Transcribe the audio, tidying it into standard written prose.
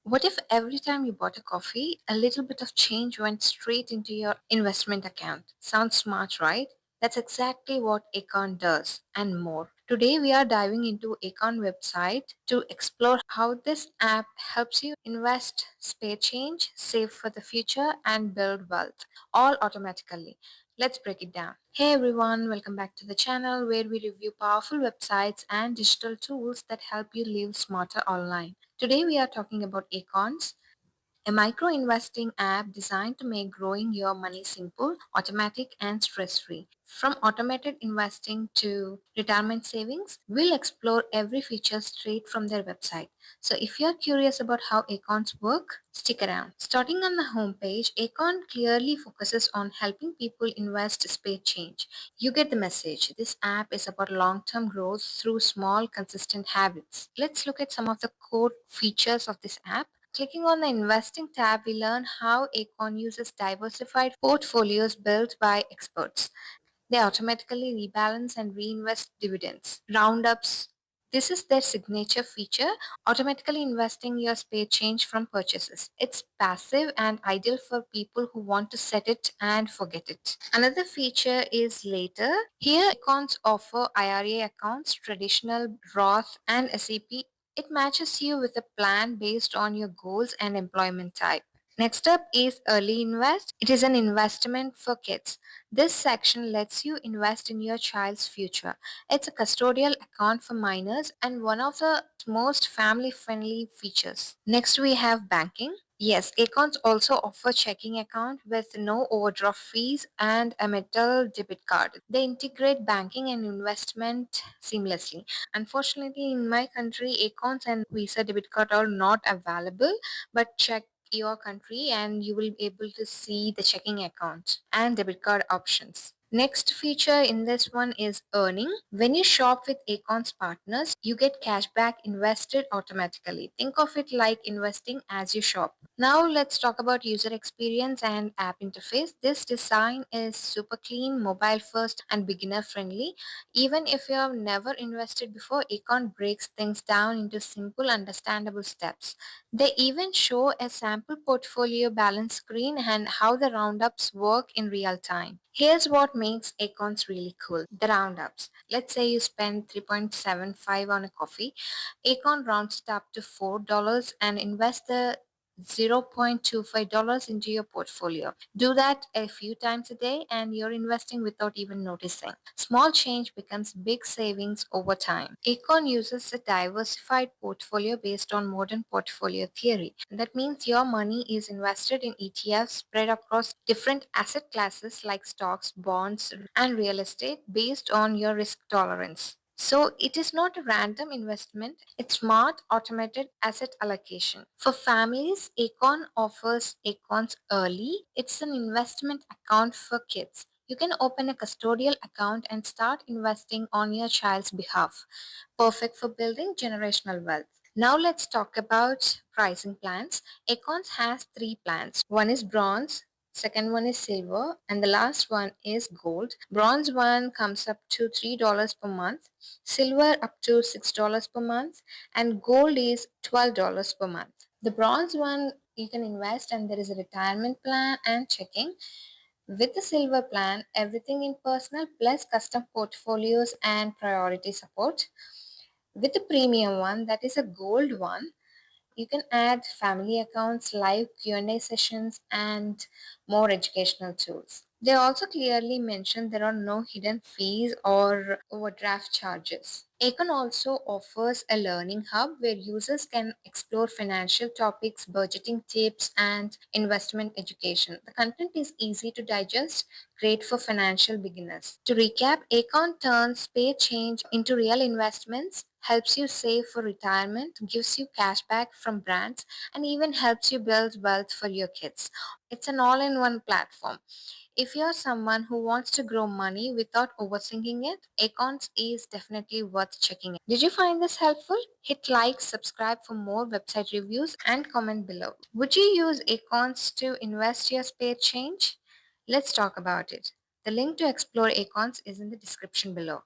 What if every time you bought a coffee, a little bit of change went straight into your investment account? Sounds smart, right? That's exactly what Acorn does and more. Today we are diving into Acorn website to explore how this app helps you invest, spare change, save for the future and build wealth all automatically. Let's break it down. Hey everyone, welcome back to the channel where we review powerful websites and digital tools that help you live smarter online. Today we are talking about Acorns, a micro investing app designed to make growing your money simple, automatic, and stress free. From automated investing to retirement savings, we'll explore every feature straight from their website. So, if you're curious about how Acorns work, stick around. Starting on the homepage, Acorn clearly focuses on helping people invest spare change. You get the message. This app is about long term growth through small, consistent habits. Let's look at some of the core features of this app. Clicking on the Investing tab, we learn how Acorn uses diversified portfolios built by experts. They automatically rebalance and reinvest dividends. Roundups. This is their signature feature, automatically investing your spare change from purchases. It's passive and ideal for people who want to set it and forget it. Another feature is later. Here, accounts offer IRA accounts, traditional, Roth, and SEP. It matches you with a plan based on your goals and employment type. Next up is Early Invest. It is an investment for kids. This section lets you invest in your child's future. It's a custodial account for minors and one of the most family friendly features. Next, we have banking. Yes, accounts also offer checking account with no overdraft fees and a metal debit card. They integrate banking and investment seamlessly. Unfortunately, in my country, accounts and Visa debit card are not available, but check your country and you will be able to see the checking account and debit card options. Next feature in this one is earning. When you shop with Acorns partners, you get cashback invested automatically. Think of it like investing as you shop. Now let's talk about user experience and app interface. This design is super clean, mobile first and beginner friendly. Even if you have never invested before, Acorn breaks things down into simple understandable steps. They even show a sample portfolio balance screen and how the roundups work in real time. Here's what makes Acorns really cool. The roundups. Let's say you spend 3.75 on a coffee. Acorn rounds it up to $4 and invest the $0.25 into your portfolio. Do that a few times a day and you're investing without even noticing. Small change becomes big savings over time. Acorn uses a diversified portfolio based on modern portfolio theory. That means your money is invested in ETFs spread across different asset classes like stocks, bonds, and real estate based on your risk tolerance. So it is not a random investment, it's smart automated asset allocation. For families, Acorn offers Acorns Early. It's an investment account for kids. You can open a custodial account and start investing on your child's behalf. Perfect for building generational wealth. Now let's talk about pricing plans. Acorns has three plans. One is bronze, second one is silver, and the last one is gold. Bronze one comes up to $3 per month, silver up to $6 per month, and gold is $12 per month. The bronze one you can invest and there is a retirement plan and checking. With the silver plan, everything in personal plus custom portfolios and priority support. With the premium one, that is a gold one, you can add family accounts, live Q&A sessions, and more educational tools. They also clearly mention there are no hidden fees or overdraft charges. Acorn also offers a learning hub where users can explore financial topics, budgeting tips, and investment education. The content is easy to digest, great for financial beginners. To recap, Acorn turns spare change into real investments, helps you save for retirement, gives you cash back from brands, and even helps you build wealth for your kids. It's an all in one platform. If you're someone who wants to grow money without overthinking it, Acorns is definitely worth checking out. Did you find this helpful? Hit like, subscribe for more website reviews, and comment below. Would you use Acorns to invest your spare change? Let's talk about it. The link to explore Acorns is in the description below.